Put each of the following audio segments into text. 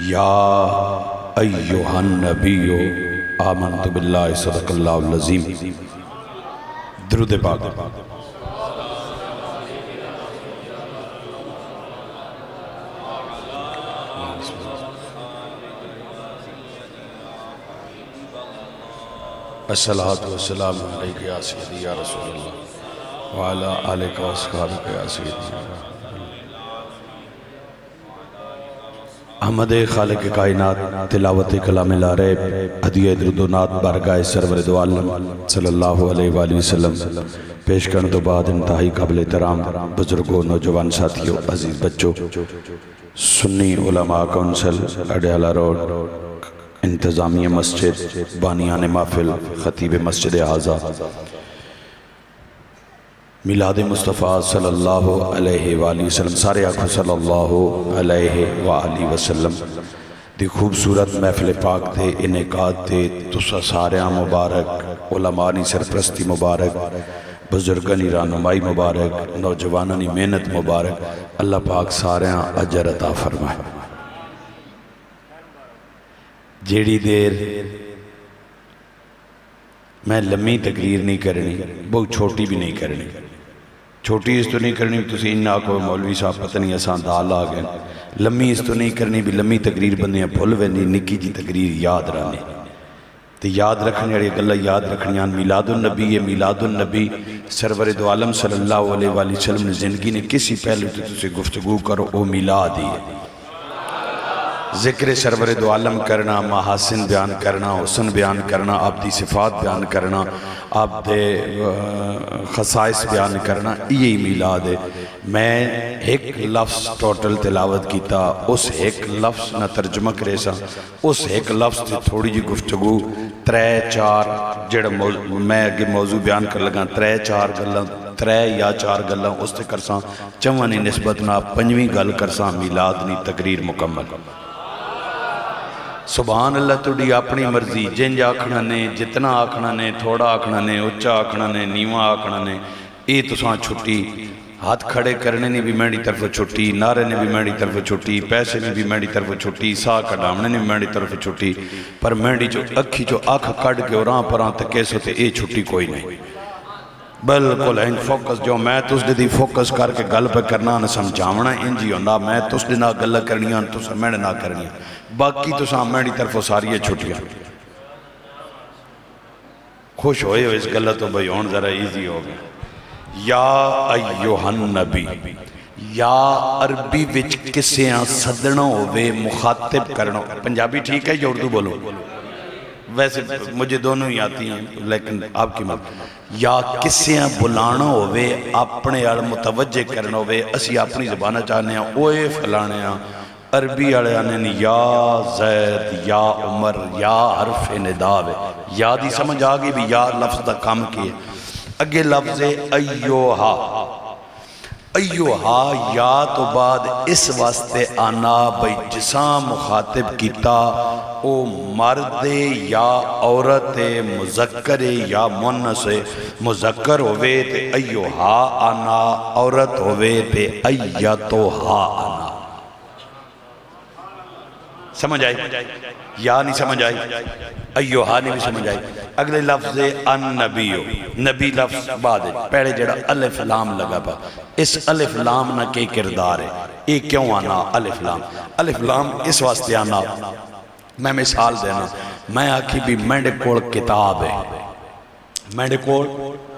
یا ایہا النبی آمنت باللہ صدق اللہ العظیم۔ درود پاک۔ الصلاۃ والسلام علیک یا سیدی یا رسول اللہ وعلی آلک و اصحابک یا سیدی۔ احمد خالق کائنات تلاوت کلام لا ریب ہدیہ درود و نعت بارگاہ سرور دو عالم صلی اللہ علیہ وآلہ وسلم پیش کرنے تو بعد انتہائی قابل احترام بزرگوں، نوجوان ساتھیوں، عزیز بچوں، سنی علماء کونسل اڈیالہ روڈ، انتظامیہ مسجد، بانیان محفل، خطیب مسجد اعظم، میلاد مصطفیٰ صلی اللہ علیہ وآلہ وسلم، سارے آنکھوں صلی اللہ علیہ وآلہ وسلم دی خوبصورت محفل پاک دے انعقاد دے تسا سارے مبارک، علماء سرپرستی مبارک، بزرگانی رہنمائی مبارک، نوجوانانی محنت مبارک، اللہ پاک سارے اجر عطا فرمائے۔ جیڑی دیر میں لمحی تقریر نہیں کرنی، بہت چھوٹی بھی نہیں کرنی، چھوٹی اس تو نہیں کرنی تسی انہا کو مولوی صاحب پتہ نہیں آسان دال آگئے، لمحی اس تو نہیں کرنی بھی لمحی تقریر بندیاں بھول وینی، نکی جی تقریر یاد رہنے تو یاد رکھنے والی گلہ یاد رکھنی آن میلاد النبی ہے۔ میلاد النبی سرور دو عالم صلی اللہ علیہ وآلہ وسلم نے زندگی نے کسی پہلو سے گفتگو کرو او میلاد ہی ہے۔ ذکر سرور دو عالم کرنا، محاسن بیان کرنا، حسن بیان کرنا، آپ دی صفات بیان کرنا، آپ دے خصائص بیان کرنا، یہی میلاد ہے۔ میں ایک لفظ ٹوٹل تلاوت کیتا، اس ایک لفظ نہ ترجمہ کرے سا، اس ایک لفظ تے تھوڑی جی گفتگو، ترے چار جڑا میں اگے موضوع بیان کر لگا، ترے چار گلاں، ترے یا چار گلاں اس تے کرساں، چوانی نسبت نہ پنجویں گل کرساں، میلاد نی تقریر مکمل۔ سبحان اللہ توڑی اپنی مرضی، جنج آکھنا نے، جتنا آکھنا نے، تھوڑا آکھنا نے، اچھا آکھنا نے، نیواں آکھنا نے، اے تو ساں چھٹی، ہاتھ کھڑے کرنے نے بھی میری طرف چھٹی، نعرے نے بھی میری طرف چھٹی، پیسے نے بھی میری طرف چھٹی، ساہ کڑامنے نے بھی میری طرف چھٹی، پر میری جو اکھی جو آنکھ کڑ کے اور آن پر آن تک کیسے ہوتے اے چھٹی کوئی نہیں۔ بلکل ہیں فوکس جو میں تس دی فوکس کر کے گل پہ کرنا نہ سمجھاونا انجی ہوندہ، میں تس دی نہ گلہ کرنیاں تس میں نہ کرنیاں، باقی تو ساں میری طرف ساری چھٹیاں۔ خوش ہوئے ہو اس گلہ تو بھئی ہون ذرا ایزی ہو گیا۔ یا ایوہ النبی، یا عربی وچ کسیاں صدنہ ہوئے مخاطب کرنا، پنجابی ٹھیک ہے یا اردو بولو؟ ویسے مجھے دونوں ہی آتی ہیں لیکن آپ کی مت، یا کسیاں بلانا ہوئے اپنے آل متوجہ کرنا ہوئے، اسی اپنی زبانہ چاہنے ہیں اوے فلانے ہیں، عربی آلے آنے ہیں یا زید، یا عمر، یا حرف نداوے، یا دی سمجھ آگئی بھی یا لفظ دا کام کیے۔ اگے لفظ ایوہا، ایوہا یا تو بعد اس واسطے آنا بھئی جساں مخاطب کیتا او مرد یا عورت مذکر یا مونس مذکر ہوئے تے ایوہا آنا، عورت ہوئے تے ایتوہا آنا۔ سمجھ آئی؟ یا نہیں سمجھ آئی؟ ایوہا نہیں بھی سمجھ آئی۔ اگلے لفظ النبیو، نبی لفظ بعد ہے، پہلے جڑا الف لام لگا پا، اس الف لام نہ کئی کردار ہے، یہ کیوں آنا الف لام؟ الف لام اس واسطے آنا، میں مثال دینا، میں آکھی بھی میڈے کوڑ کتاب ہے، میڈے کوڑ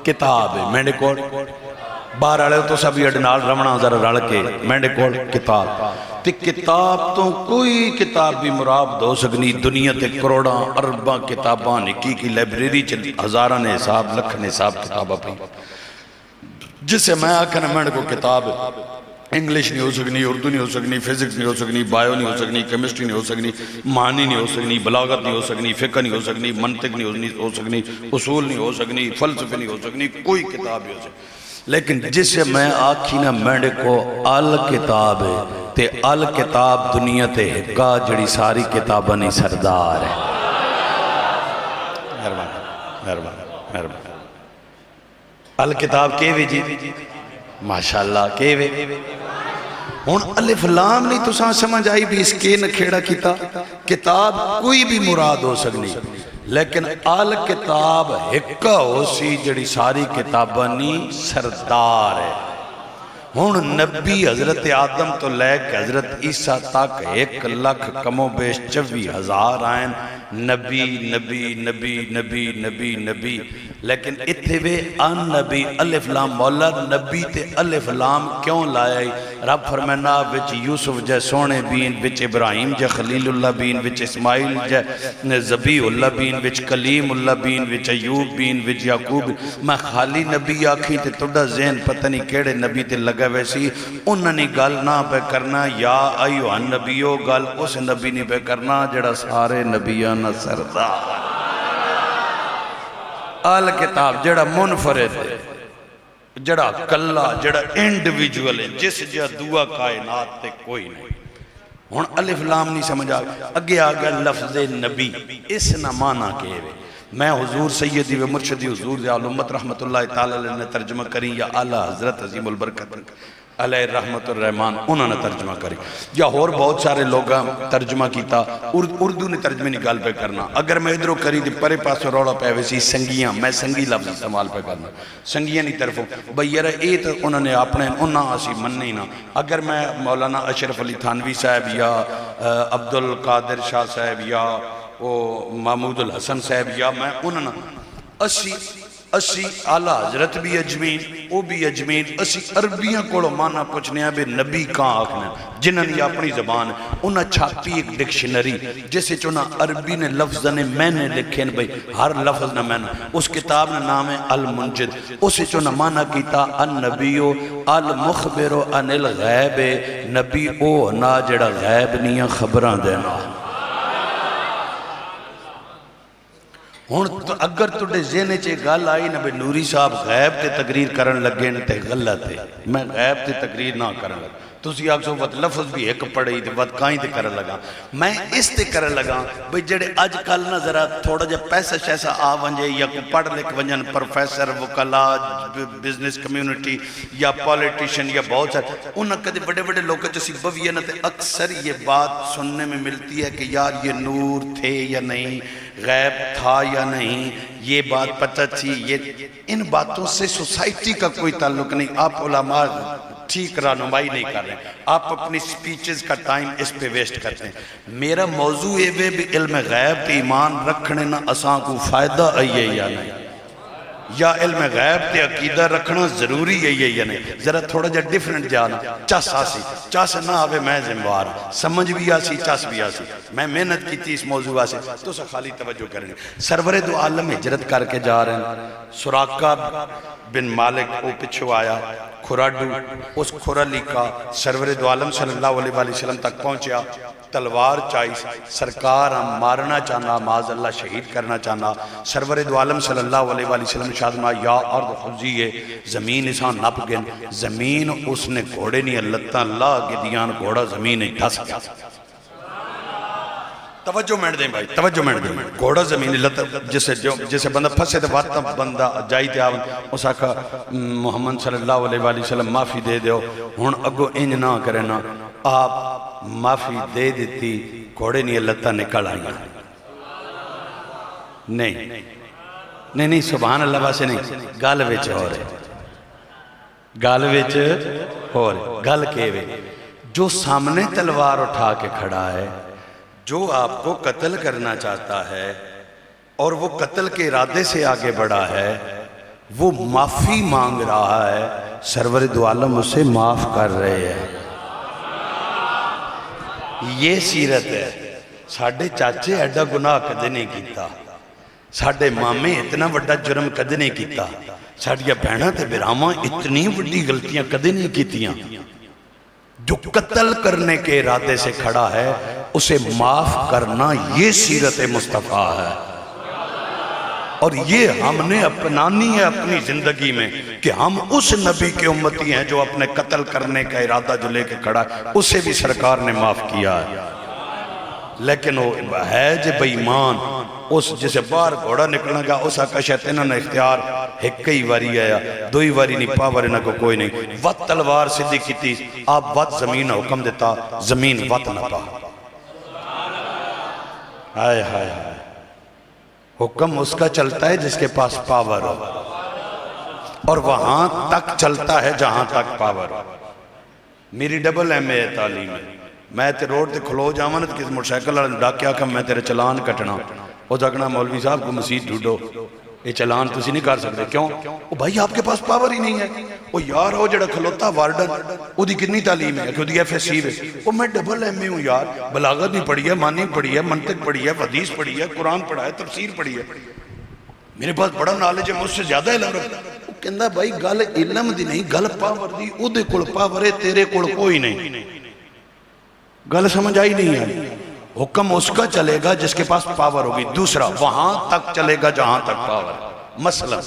کتاب ہے، میڈے کوڑ بار آلے تو سب یہ ڈنال رمنا ذرا رڑ کے میڈے کوڑ کتاب، تے کتاب تو کوئی کتاب بھی مراب دو سکنی، دنیا تے کروڑاں ارباں کتاباں نکی کی لائبریری چل ہزاراں نے حساب لکھنے حساب کتابہ پہ، جسے میں آکھنا میڈے کو کتاب ہے، انگلیش نہیں ہو سکنی، اردو نہیں ہو سکنی، فزکس نہیں ہو سکنی، بائیو نہیں ہو سکنی، کیمسٹری نہیں ہو سکنی، معنی نہیں ہو سکنی، بلاغت نہیں ہو سکنی، فقہ نہیں ہو سکنی، منطق نہیں ہو سکنی، اصول نہیں ہو سکنی، فلسفے نہیں ہو سکنی، کوئی کتاب نہیں ہو سکنی، لیکن جس سے میں آکھی نا میڈے کو الکتاب ہے تے الکتاب دنیا تے حقا جڑی ساری کتابہ نہیں سردار ہے۔ مہربان الکتاب کیوے جی؟ ماشاءاللہ کیوے؟ ہن الف لام نہیں تساں سمجھ آئی بھی اس کے نکھیڑا کیتا کتاب کوئی بھی مراد ہو سکنی لیکن آل کتاب ہکا ہو سی جڑی ساری کتابانی سردار ہے ہن نبی حضرت آدم تو لے کے حضرت عیسیٰ تک 1,00,000 کم و بیش 24,000 آئین نبی نبی نبی نبی نبی نبی لیکن اتھے وے ان نبی الف لام مولا نبی تے الف لام کیوں لائے رب فرمانا وچ یوسف جے سونے بین وچ ابراہیم جے خلیل اللہ بین وچ اسماعیل جے ذبیح اللہ بین وچ کلیم اللہ بین وچ ایوب بین وچ یعقوب میں خالی نبی آکھیں تے تُوڑا ذہن پتہ نہیں کیڑے نبی تے لگا ویسی انہوں نے گل نہ پہ کرنا یا ایوہ نبیو گل اس نبی نہیں پہ کرنا جڑا سارے نبیان سردار آل کتاب جڑا منفرد ہے جڑا کلا جڑا انڈیویجول ہے جس جا دعا کائنات تے کوئی نہیں ہن الف لام نہیں سمجھ آگا اگے آگا لفظ نبی اس نہ مانا کے ہوئے میں حضور سیدی و مرشدی حضور دیال امت رحمت اللہ تعالیٰ نے ترجمہ کریں یا اعلیٰ حضرت عظیم البرکت علیہ رحمت الرحمن انہوں نے ترجمہ کریں یا اور بہت سارے لوگ ترجمہ کیتا اردو نے ترجمہ نکال پہ کرنا اگر میں ادھروں کری دی پرے پاس روڑا پہ ویسی سنگیاں میں سنگی لفظ استعمال پہ کرنا سنگیاں نہیں طرفوں بھئی یرہ اے تو انہوں نے اپنے انہاں آسی مننی نا اگر میں مولانا اشرف علی تھانوی صاحب یا عبدالقادر شاہ صاحب یا محمود الحسن صاحب یا میں انہوں نے اسی اعلیٰ حضرت بھی اجمین وہ بھی اجمین اسی عربیاں کوڑو مانا پوچھنے ہیں بے نبی کہاں آکھنے جنہوں نے اپنی زبان انہاں چھاپی ایک ڈکشنری جیسے چونہ عربی نے لفظ نے میں نے لکھیں بھئی ہر لفظ نے میں نے اس کتاب نے نام ہے المنجد اسے چونہ مانا کیتا النبیو المخبرو ان الغیب نبی او نا جڑا غیب نہیں خبران دینا ہون اگر توڑے ذہنے چے گل آئی نا بے نوری صاحب غیب تے تقریر کرن لگے تے غلط ہے میں غیب تے تقریر نہ کرن لگا تُسی آگ سو وقت لفظ بھی ایک پڑھئی تے وقت کائیں تے کرن لگا میں اس تے کرن لگا بھئی جڑے آج کل نہ ذرا تھوڑا جا پیسہ شیسا آ ونجے یا کو پڑھ لکھ ونجن پروفیسر وکلا بزنس کمیونٹی یا پولیٹیشن یا بہت سارے انہاں کدے بڑے بڑے لوگ جیسی بویہ تے اکثر یہ بات سننے میں ملتی ہے کہ یار یہ نور تھے یا نہیں غیب تھا یا نہیں یہ بات پتہ تھی یہ ان باتوں سے سوسائٹی کا کوئی تعلق نہیں آپ علماء ٹھیک رہنمائی نہیں کر رہے ہیں آپ اپنی سپیچز کا ٹائم اس پہ ویسٹ کرتے ہیں میرا موضوع ہے بھی علم غیب تے ایمان رکھنے نہ اساں کو فائدہ آئیے یا نہیں یا علم غیب تے عقیدہ رکھنا ضروری ہے یا نہیں ذرا تھوڑا جا ڈیفرنٹ جانا چاس آسی چاس نہ آوے میں ذموار سمجھ بھی آسی چاس بھی آسی میں محنت کی تھی اس موضوع آسی تو اسا خالی توجہ کریں سرور دو عالم ہجرت کر کے جا رہے ہیں سراقہ بن مالک وہ پچھو آیا کھراڈو اس کھرالی کا سرور دو عالم صلی اللہ علیہ وسلم تک پہنچیا تلوار چاہیس سرکار ہم مارنا چاہنا معاذ اللہ شہید کرنا چاہنا سرور دو عالم صلی اللہ علیہ وسلم شاہدما یا ارض خضیئے زمین اسان نپ گن زمین اس نے گھوڑے نہیں اللہ اللہ کے دیان گھوڑا زمین نہیں دھس گیا توجہ مینڈ دیں بھائی توجہ مینڈ دیں گھوڑا زمین جسے بندہ پھسے دے واتا بندہ جائی تے آون اس آکھا محمد صلی اللہ علیہ وسلم معافی دے دیو ہون اگو انج نہ کرنا آپ معافی دے دیتی گھوڑے نہیں اللہ نکل آئیں نہیں سبحان اللہ واسے نہیں گال ویچ ہو رہے گال ویچ ہو رہے گال کے وے جو سامنے تلوار اٹھا کے کھڑا ہے جو آپ کو قتل کرنا چاہتا ہے اور وہ قتل کے ارادے سے آگے بڑھا ہے وہ معافی مانگ رہا ہے سرور دو عالم اسے معاف کر رہے ہیں یہ سیرت ہے ساڑھے چاچے ایڈا گناہ کدے نہیں کیتا ساڑھے مامے اتنا وڈا جرم کدے نہیں کیتا ساڑھیا بہنہ تے براما اتنی وڈی غلطیاں کدے نہیں کیتیاں جو قتل کرنے کے ارادے سے کھڑا ہے اسے معاف کرنا یہ سیرت مصطفیٰ ہے اور یہ ہم نے اپنانی ہے اپنی زندگی میں کہ ہم اس نبی کے امتی ہیں جو اپنے قتل کرنے کا ارادہ جو لے کے کھڑا ہے اسے بھی سرکار نے معاف کیا ہے لیکن وہ ہے جو بے ایمان اس جسے باہر گھوڑا نکلنا گا اس آقا شیطانہ نے اختیار ایک کئی واری آیا دوئی واری نہیں پاور انہاں کو کوئی نہیں وط تلوار سدھی کیتی آپ وط زمین حکم دیتا زمین وط نہ پا ہائے ہائے ہائے حکم اس کا چلتا ہے جس کے پاس پاور ہو اور وہاں تک چلتا ہے جہاں تک پاور ہو میری ڈبل ایم اے تعلیم ہے میں تے روڈ تے کھلو جاواں تے کس موٹر سائیکل والے ڈاکیا کہ میں تیرے چلان کٹنا وہ جگنا مولوی صاحب کو مسجد ڈھونڈو یہ چلان تسی نہیں کر سکتے کیوں وہ بھائی آپ کے پاس پاور ہی نہیں ہے وہ یار ہو جڑا کھلوتا وارڈن وہ دی کتنی تعلیم ہے کہ وہ دی ایف ایس سی ہے وہ میں ڈبل ایم اے ہوں یار بلاغت بھی پڑھی ہے معنی پڑھی ہے منطق پڑھی ہے حدیث پڑھی ہے قرآن پڑھا ہے تفسیر پڑھی ہے میرے پاس بڑا نالج ہے مجھ سے زیادہ علم رکھتا وہ کہندا بھائی گل علم دی نہیں گل پاور دی او دے کول پاور ہے تیرے کول کوئی نہیں گل سمجھ آئی نہیں ہے حکم اس کا چلے گا جس کے پاس پاور ہوگی دوسرا وہاں تک چلے گا جہاں تک پاور مثلا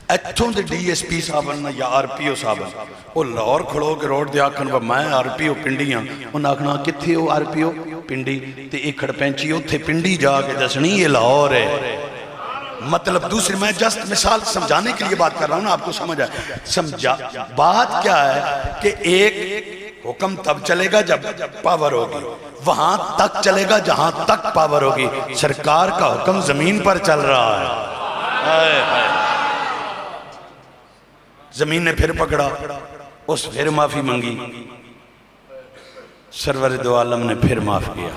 ایتھوں دے ڈی ایس پی صاحبن یا آر پی او صاحبن وہ لاہور کھڑو کے روڈ دے آکھن وہ میں آر پی او پنڈیاں انہاں آکھنا کتھے ہو آر پی او پنڈی تے ایک کھڑ پینچی اتھے پنڈی جا کے دسنی یہ لاہور ہے مطلب دوسری میں جسٹ مثال سمجھانے کے لیے بات کر رہا ہوں نا آپ کو سمجھ آئے سمجھا بات کیا ہے کہ ایک حکم تب چلے گا جب پاور ہوگی وہاں تک چلے گا جہاں تک پاور ہوگی سرکار کا حکم زمین پر چل رہا ہے زمین نے پھر پکڑا اس پھر معافی منگی سرور دو عالم نے پھر معاف کیا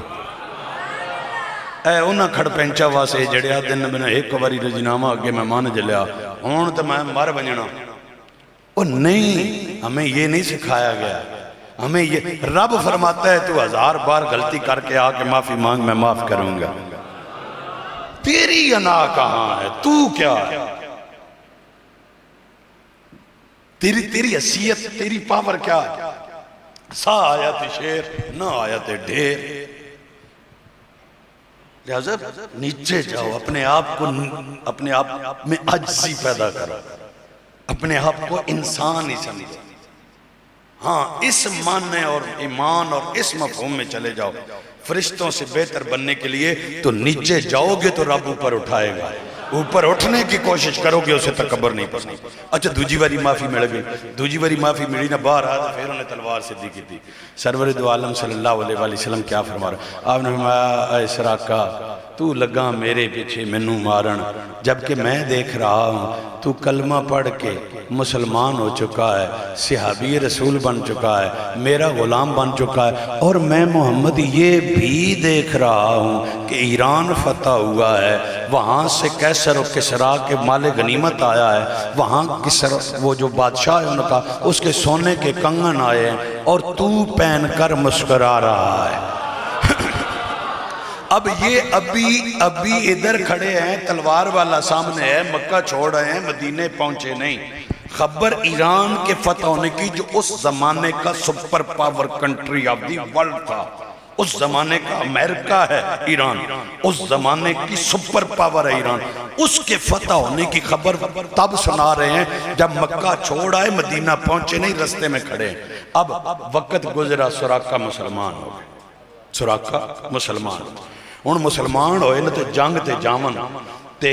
اے انہاں کھڑ پینچا واسے جڑیا دن میں ایک واری رجنامہ آگے میں مان جلیا ہون تو میں مار بنجنا وہ نہیں ہمیں یہ نہیں سکھایا گیا ہمیں یہ رب فرماتا ہے تو 1000 بار غلطی کر کے آ کے معافی مانگ میں معاف کروں گا تیری انا کہاں ہے تو کیا ہے تیری حیثیت تیری پاور کیا ہے سا آیا تے شیر نہ آیا تے ڈھیر لہذا نیچے جاؤ اپنے آپ میں عجزی پیدا کرو اپنے آپ کو انسان ہی سمجھو ہاں اس ماننے اور ایمان اور اس مفہوم میں چلے جاؤ فرشتوں سے بہتر بننے کے لیے تو نیچے جاؤ گے تو رب اوپر اٹھائے گا اوپر اٹھنے کی کوشش کرو گے اسے تکبر نہیں پسند اچھا دوجی باری معافی مل گئی دوجی باری معافی ملی نہ باہر آدھا پھر انہیں تلوار صدی کی تھی سرور دو عالم صلی اللہ علیہ وسلم کیا فرما رہا آپ نے فرمایا اے سراقہ تو لگا میرے پیچھے منو مارن جبکہ میں دیکھ رہا ہوں تو کلمہ پڑھ کے مسلمان ہو چکا ہے صحابی رسول بن چکا ہے میرا غلام بن چکا ہے اور میں محمد یہ بھی دیکھ رہا ہوں کہ ایران فتح ہوا ہے وہاں سے کیسر و کسرا کے مال غنیمت آیا ہے وہاں کسر وہ جو بادشاہ ہے ان کا اس کے سونے کے کنگن آئے ہیں اور تو پہن کر مسکرا رہا ہے اب یہ ابھی ادھر کھڑے ہیں تلوار والا سامنے ہے مکہ چھوڑ رہے ہیں مدینے پہنچے نہیں خبر ایران کے فتح ہونے کی جو اس زمانے کا super power country of the world تھا اس زمانے کا امریکہ ہے ایران اس زمانے کی سپر پاور ہے ایران اس کے فتح ہونے کی خبر تب سنا رہے ہیں جب مکہ چھوڑ آئے مدینہ پہنچے نہیں رستے میں کھڑے ہیں اب وقت گزرا سراقہ مسلمان ہو گئے سراقہ مسلمان ان مسلمان ہوئے نہ تے جنگ تے جامن تے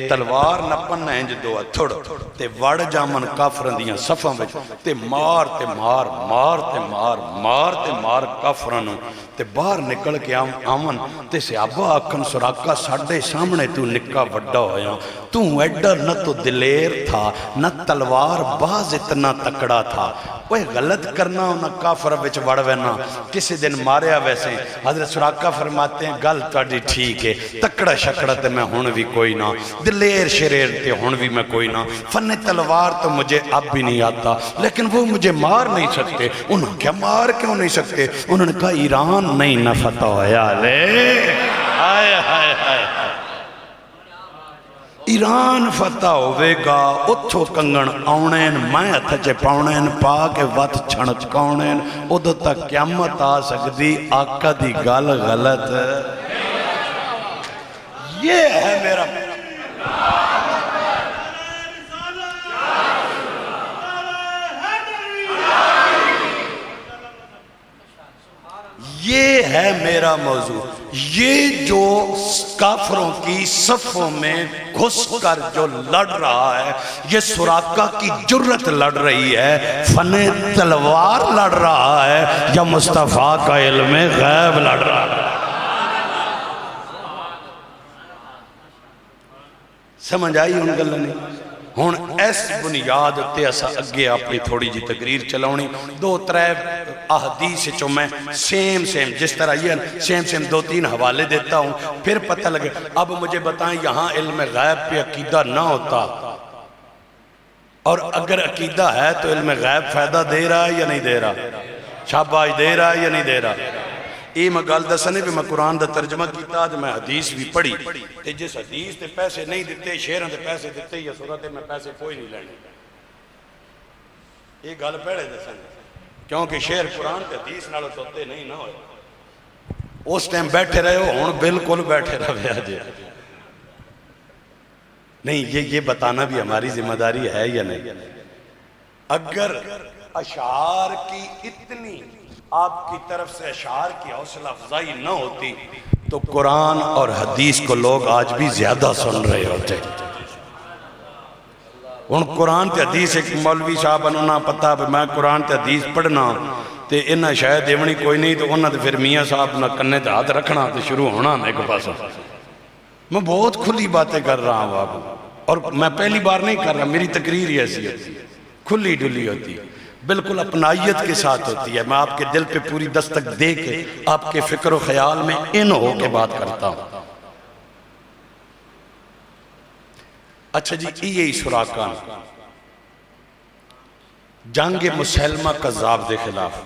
تلوار نپن ہیں دو اتھڑ تے وڑ جامن کافرن دیاں صفوں وچ تے مار تے مار مار تے مار مار تے مار کافرن تے باہر نکل کے آمن تے صحابہ آکھن سراقہ ساڑھے سامنے تو نکا وڈا ہویا تو ایڈر نہ تو دلیر تھا نہ تلوار باز اتنا تکڑا تھا وہ غلط کرنا نہ کافر وچ وڑ وینا کسی دن ماریا ویسے حضرت سراقہ فرماتے ہیں گل تاڑی ٹھیک ہے تکڑا شکڑا تے میں ہون بھی کوئی نہ دلیر شریر تے ہون بھی میں کوئی نہ فن تلوار تو مجھے اب بھی نہیں آتا لیکن وہ مجھے مار نہیں سکتے انہوں کیا مار کیوں نہیں سکتے انہوں نے کہا ایران نہیں نہ فتح ہویا لے آئے آئے آئے ایران فتح ہوئے گا اتھو کنگن آؤنین میں اتھچے پاؤنین پا کے وط چھنچ کاؤنین ادھو تک قیامت آ سکتی آقا دی گال غلط یہ ہے میرا یہ ہے میرا موضوع. یہ جو کافروں کی صفوں میں گھس کر جو لڑ رہا ہے، یہ سراقہ کی جرت لڑ رہی ہے، فن تلوار لڑ رہا ہے، یا مصطفیٰ کا علم غیب لڑ رہا ہے؟ سمجھ آئی ان گلہ نہیں؟ ہون ایس بنیاد تے اسا اگے اپنی تھوڑی جی تقریر چلاؤنی. 2-3 احادیث چو میں سیم جس طرح یہ سیم 2-3 حوالے دیتا ہوں، پھر پتہ لگے. اب مجھے بتائیں یہاں علم غیب پہ عقیدہ نہ ہوتا، اور اگر عقیدہ ہے تو علم غیب فائدہ دے رہا ہے یا نہیں دے رہا؟ شاباش دے رہا ہے یا نہیں دے رہا؟ یہ میں گل دسنے بھی میں قرآن دا ترجمہ کیتا، جو میں حدیث بھی پڑھی تے جس حدیث تے پیسے نہیں دیتے، شیروں تے پیسے دیتے یا صورت میں پیسے کوئی نہیں لینے. یہ گل پہلے دسنے کیونکہ شیر قرآن تے حدیث نالوں توتے نہیں نہ ہوئے. اس ٹائم بیٹھے رہے ہو، ہون بالکل بیٹھے رہے آجے نہیں. یہ بتانا بھی ہماری ذمہ داری ہے یا نہیں؟ اگر اشعار کی اتنی آپ کی طرف سے اشعار کی حوصلہ افزائی نہ ہوتی تو قرآن اور حدیث کو لوگ آج بھی زیادہ سن رہے ہوتے. ان قرآن تے حدیث ایک مولوی صاحب انہوں پتا میں قرآن تے حدیث پڑھنا تے انہاں شاید دیونی کوئی نہیں تو انہاں تے پھر میاں صاحب نہ کنے تے ہاتھ رکھنا تے شروع ہونا ایک پاسا. میں بہت کھلی باتیں کر رہا ہوں آپ، اور میں پہلی بار نہیں کر رہا، میری تقریر ہی ایسی ہوتی ہے، کھلی ڈلی ہوتی ہے، بالکل اپنائیت کے ساتھ ہوتی ہے. میں آپ کے دل پہ پوری دستک دے کے آپ کے فکر و خیال میں ان ہو کے بات کرتا ہوں. اچھا جی، یہی سراقہ جنگ مسلمہ کذاب دے خلاف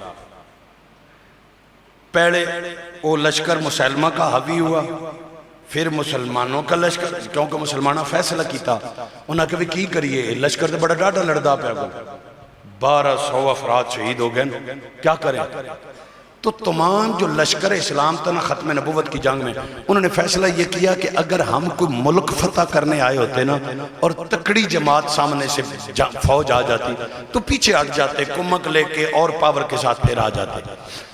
پہلے وہ لشکر مسلمہ کا حاوی ہوا، پھر مسلمانوں کا لشکر، کیونکہ مسلمانہ فیصلہ کیتا انہاں کہ کی کریے، لشکر تو بڑا ڈاٹا لڑدا پہ گو، 1200 افراد شہید ہو گئے، کیا کریں؟ تو تمام جو لشکر اسلام تھا نا ختم نبوت کی جنگ میں، انہوں نے فیصلہ یہ کیا کہ اگر ہم کوئی ملک فتح کرنے آئے ہوتے نا اور تکڑی جماعت سامنے سے فوج آ جاتی تو پیچھے ہٹ جاتے، کمک لے کے اور پاور کے ساتھ پھر آ جاتے.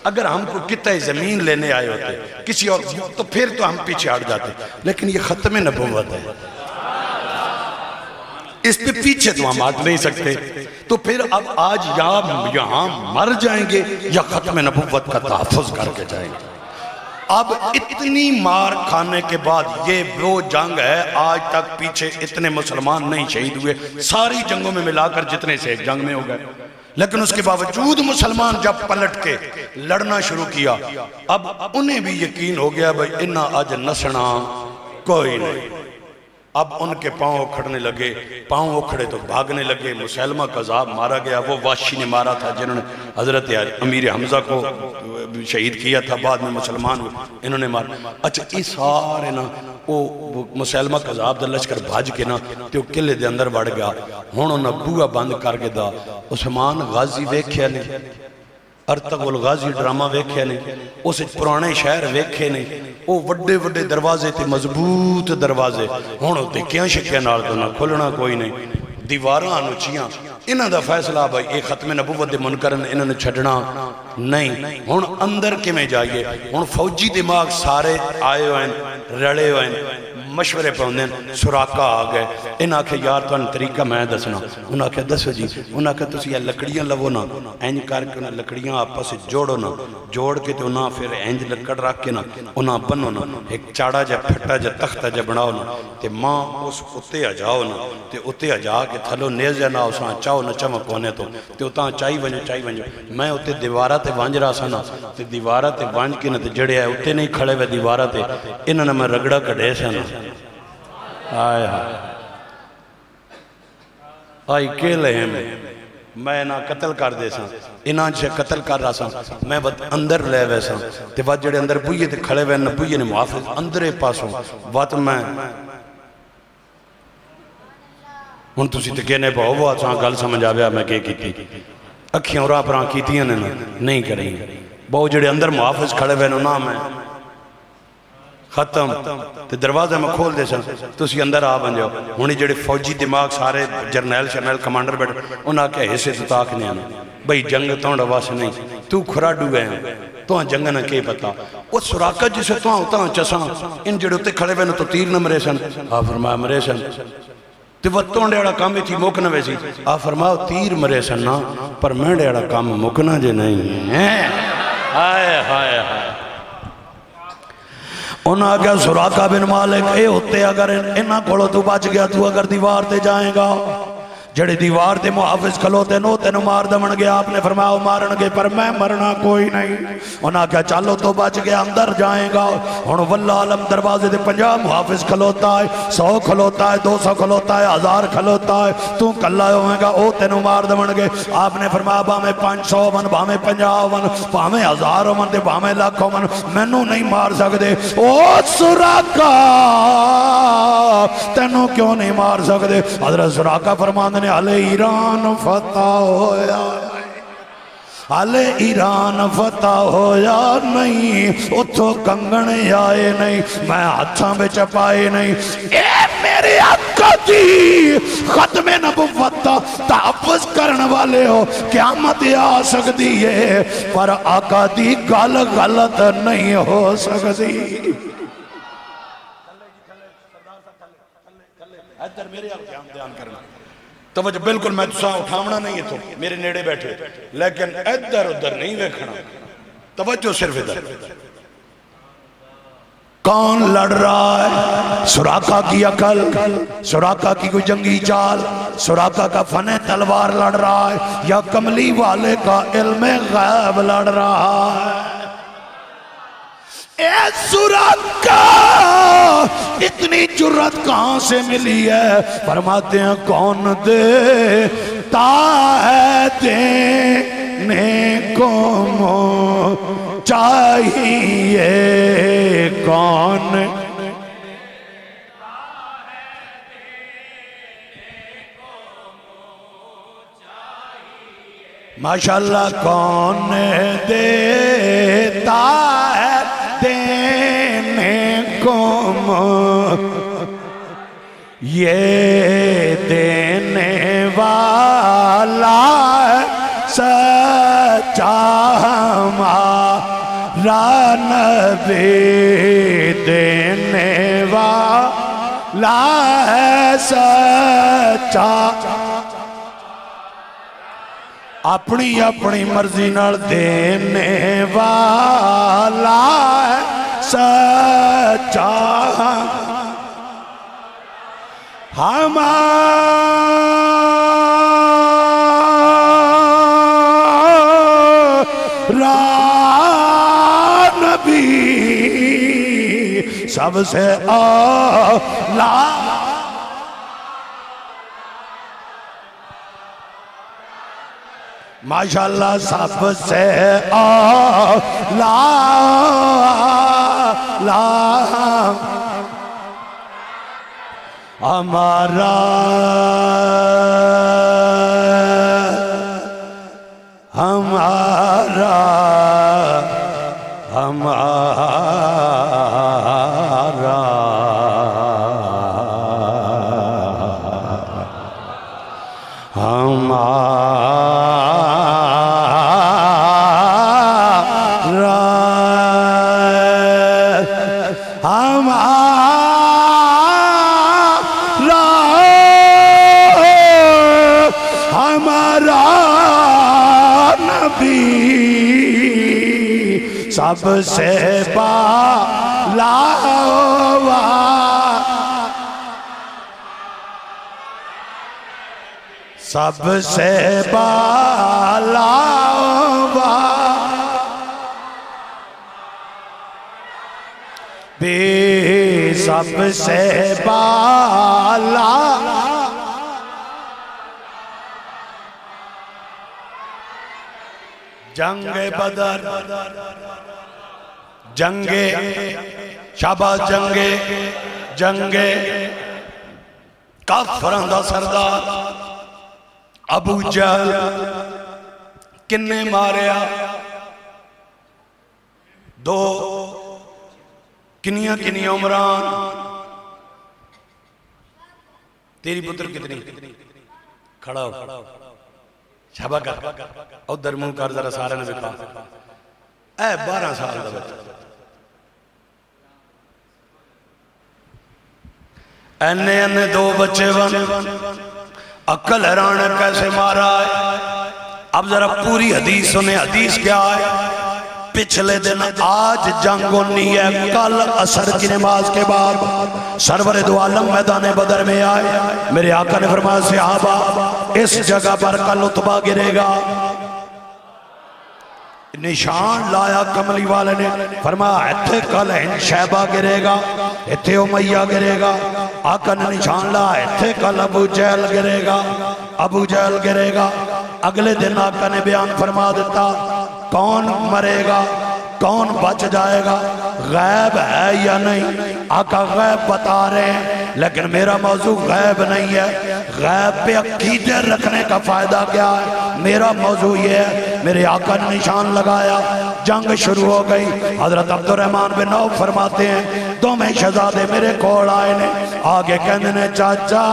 اگر ہم کو قطع زمین لینے آئے ہوتے کسی اور تو پھر تو ہم پیچھے ہٹ جاتے. لیکن یہ ختم نبوت ہے، اس پہ پیچھے تو ہم ہٹ نہیں سکتے. تو پھر اب آج یہاں مر جائیں گے یا ختم نبوت کا تحفظ کر کے جائیں گے. اب اتنی مار کھانے کے بعد یہ وہ جنگ ہے، آج تک پیچھے اتنے مسلمان نہیں شہید ہوئے، ساری جنگوں میں ملا کر جتنے سے ایک جنگ میں ہو گئے. لیکن اس کے باوجود مسلمان جب پلٹ کے لڑنا شروع کیا، اب انہیں بھی یقین ہو گیا بھئی انہاں آج نسنا کوئی نہیں. اب ان کے پاؤں اکھڑنے لگے، پاؤں اکھڑے تو بھاگنے لگے. مسلمہ کذاب مارا گیا، وہ واشی نے مارا تھا جنہوں نے حضرت امیر حمزہ کو شہید کیا تھا، بعد میں مسلمان ہوئے، انہوں نے مارا. اچھا یہ سارے نا وہ مسلمہ کذاب دا لشکر بھاج کے نا تو قلعے دے اندر بڑھ گیا. ہن انہاں بوہا بند کر کے دا عثمان غازی ویکھیا نہیں، ارطغرل غازی ڈرامہ ویکھے نہیں، اسے پرانے شہر ویکھے نہیں، وہ وڈے وڈے دروازے تھے، مضبوط دروازے، ہونوں تے کیاں شکیاں نال تو نہ کھلنا کوئی نہیں، دیواراں نچیاں. انہاں دا فیصلہ بھائی ایک ختم نبوت دے منکرن انہوں نے چھڑنا نہیں. ہون اندر کے میں جائیے، ہون فوجی دماغ سارے آئے ہوئے رڑے ہوئے مشورے پہ ہوندے سراقہ آ گئے. انہاں کہ یار تو ان طریقہ میں دسنا، انہاں کہ دسو جی، انہاں کہ تسی یہ لکڑیاں لگو نا، اینج کر کے انہاں لکڑیاں آپس سے جوڑو نا، جوڑ کے تو انہاں پھر اینج لکڑ رکھ کے نا انہاں بنو نا، ایک چاڑا جا پھٹا جا تختہ جا بناؤ نا، تے ماں اس اتے آ جاؤ نا، تے اتے آ جا کے تھلو نیزے نا اساں چاؤ نا چمک ہونے تو تے اتاں چائی ونجو. میں اتے دیوارہ تے وانج رہا سا نا، تے دیوارہ تے وانج کے نا تے جڑے آئے اتے نہیں کھڑے ہوئے دیوارہ تے انہاں نے میں رگڑا کڑے سا نا. آئے آئی کے لئے میں نہ قتل کر دے سا، انہاں سے قتل کر رہا سا، میں بات اندر لے وے سا، تے بات جڑے اندر بوئیے تے کھڑے وے نا بوئیے نے محافظ اندرے پاسوں بات میں ان تسی تے کہنے پاؤ وہ آسان گل سمجھ آویا میں کہ کی اکھیاں اور آپراں کیتیاں نے نہیں کریں. بہت جڑے اندر محافظ کھڑے وے نا میں ختم تے دروازہ میں کھول دے سن تو اسی اندر آ بن جاؤ. ہونی جڑے فوجی دماغ سارے جرنیل شرنیل کمانڈر بیٹھ انہاں کے حصے تو تاک نہیں آنا بھئی جنگ توڑ واس نہیں تو کھراڈو گئے تو جنگن کے پتا وہ سراقہ جسے تو ہوتا چساں ان جڑے تے کھڑے ہوئے تو تیر نہ مرے سن آپ فرمایا مرے سن تے وہ ڈیڑا کام تھی مکنا ویسی آپ فرمایا تیر مرے سن نا پر میں ڈیڑا کام مکنا جے نہیں ہے ہائے ہائے ہائے انہاں کہا سراقہ بن مالک اے ہوتے اگر انہاں کھولو تو بچ گیا تو اگر دیوار تے جائیں گا جڑے دیوار تے محافظ کھلوتے نو تے نو مار دمن گیا آپ نے فرمایا مارن گے پر میں مرنا کوئی نہیں انہاں کہا چالو تو بچ گیا اندر جائیں گا انہوں واللہ علم دروازے دے 50 محافظ کھلوتا ہے 100 کھلوتا ہے 200 کھلوتا ہے 1000 کھلوتا ہے تو کلہ ہوئے گا او تے نو مار دمن گے آپ نے فرمایا باہمیں 500 من باہمیں 50 من باہمیں 1000 من دے باہمیں لاکھوں من میں نو نہیں مار سکتے او سراقہ تینوں کیوں نہیں مار سکتے حضرت سراقہ فرمانے نے حال ایران فتح ہویا حال ایران فتح ہویا نہیں اتھو کنگن آئے نہیں میں ہاتھاں بے چپائے نہیں اے میرے آقا دی ختم نبوت تحفظ کرن والے ہو قیامت آ سکتی ہے پر آقا دی گل غلط نہیں ہو سکتی ادھر میرے آپ دھیان کرنا توجہ بالکل میں تساں اٹھاونا نہیں ہے تو میرے نیڑے بیٹھے لیکن ادھر ادھر نہیں ویکھنا توجہ صرف ادھر کون لڑ رہا ہے سراقہ کی عقل سراقہ کی کوئی جنگی چال سراقہ کا فن تلوار لڑ رہا ہے یا کملی والے کا علم غیب لڑ رہا ہے اے سراقہ اتنی جرت کہاں سے ملی ہے فرماتے ہیں کون دیتا ہے دینے کو چاہیے کون ماشاءاللہ کون دیتا ہے دینے کو یہ دینے والا سچا ہمارا نبی دینے والا ہے سچا اپنی اپنی مرضی نال دینے والا سچا ہمارا نبی سب سے اعلیٰ ماشاءاللہ سب سے اعلیٰ ہمارا ہمارا سب سے بالا سب سے بالا بے سب سے بالا جنگ بدر جنگ شاباش جنگ کافراں دا سردار ابو جہل کنے ماریا دو کنیاں عمران تیری پتر کتنی کھڑا ہو شابہ کر ادھر منہ کر ذرا سارے نے دکھا اے 12 سال دا بچہ اینے 2 بچے بن عقل حیران ہے کیسے مارا ہے. اب ذرا پوری حدیث سنیں. حدیث کیا ہے؟ پچھلے دن آج جنگ ہونی ہے، کل عصر کی نماز کے بعد سرور دو عالم میدان بدر میں آئے. میرے آقا نے فرمایا صحابہ اس جگہ پر کل عتبہ گرے گا. نشان لایا کملی والے نے، فرمایا ایتھے کل شیبہ گرے گا، ایتھے امیہ گرے گا. آقا نے نشان لایا ایتھے کل ابو جہل گرے گا، ابو جہل گرے گا. اگلے دن آقا نے بیان فرما دیتا کون مرے گا، کون بچ جائے گا، غیب ہے یا نہیں. آقا غیب بتا رہے ہیں لیکن میرا موضوع غیب نہیں ہے. غیب پہ عقیدے رکھنے کا فائدہ کیا ہے؟ میرا موضوع یہ ہے. میرے آقا نے نشان لگایا، جنگ شروع ہو گئی. حضرت عبد الرحمن بن عوف فرماتے ہیں دو میں شہزادے میرے کول آئے نے، آگے کہنے نے چاچا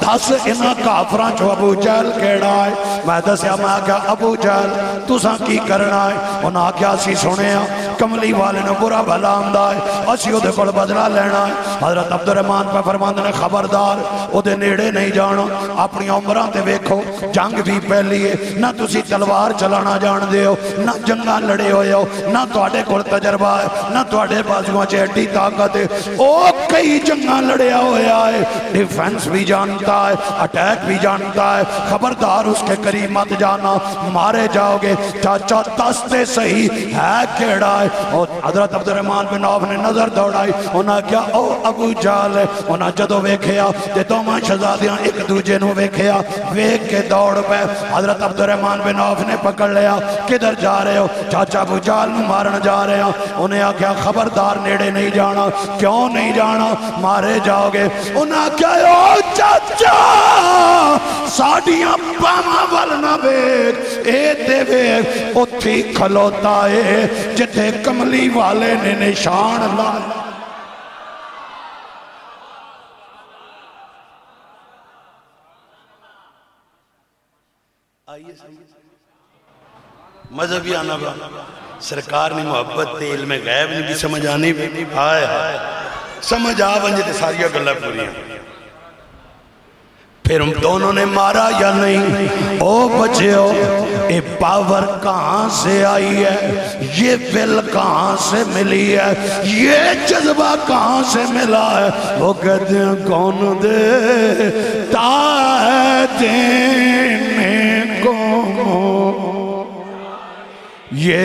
دس انہاں کافراں چو ابو جہل کیڑا ہے. میں دسیا میں آگیا ابو جہل تساں کی کرنا ہے؟ انہاں آگیا سی سنے ہیں کملی والے نے برا بھلا آمدہ ہے، اسی او دے کول بدلہ لینا ہے. حضرت عبد الرحمن پہ فرماندے نے خبردار او دے نیڑے نہیں جانا، اپنی عمران تے ویکھو جنگ بھی پہلی ہے، نہ تسی تلوار چلانا جان دے ہو، نہ جنگاں لڑے ہوئے ہو، نہ توڑے کول تجربہ ہے، نہ توڑے بازوان چیٹی طاقت ہے. او کئی جنگاں لڑے ہوئے آئے، ڈیفنس بھی جانتا ہے، اٹیک بھی جانتا ہے. خبردار اس کے قریب مت جانا، مارے جاؤ گے. چاچا دستے صحیح ہے کیڑا ہے؟ اور حضرت عبد الرحمن بن عوف نے نظر دوڑائی، انہاں کیا او ابو جہل ہے. انہاں جدو ویکھیا تے دوواں شہزادیاں ایک دوجے نو ویکھیا، ویکھ کے دوڑ پے. حضرت عبد الرحمن بن عوف نے پکڑ لیا، کدھر جا رہے ہو؟ چاچا ابو جہل نو مارن جا رہے ہیں. انہیں آکھیا خبردار نیڑے نہیں جانا. کیوں نہیں جانا؟ مارے جاؤ گے. انہاں کیا او چاچا ساڑیاں باما والنا بیگ اے دے بیگ اتھی کھلوتا ہے جتے کملی والے نے نشان لایا. مذہبی آنا با سرکار نے محبت تے علم غیب نے بھی سمجھ آنی بھی آئے سمجھ آوانجے تے ساری گلہ پوری ہیں. پھر ہم دونوں نے مارا یا نہیں؟ او بچیو اے پاور کہاں سے آئی ہے؟ یہ ویل کہاں سے ملی ہے؟ یہ جذبہ کہاں سے ملا ہے؟ وہ کہتے ہیں کون دیتا ہے دینے کو یہ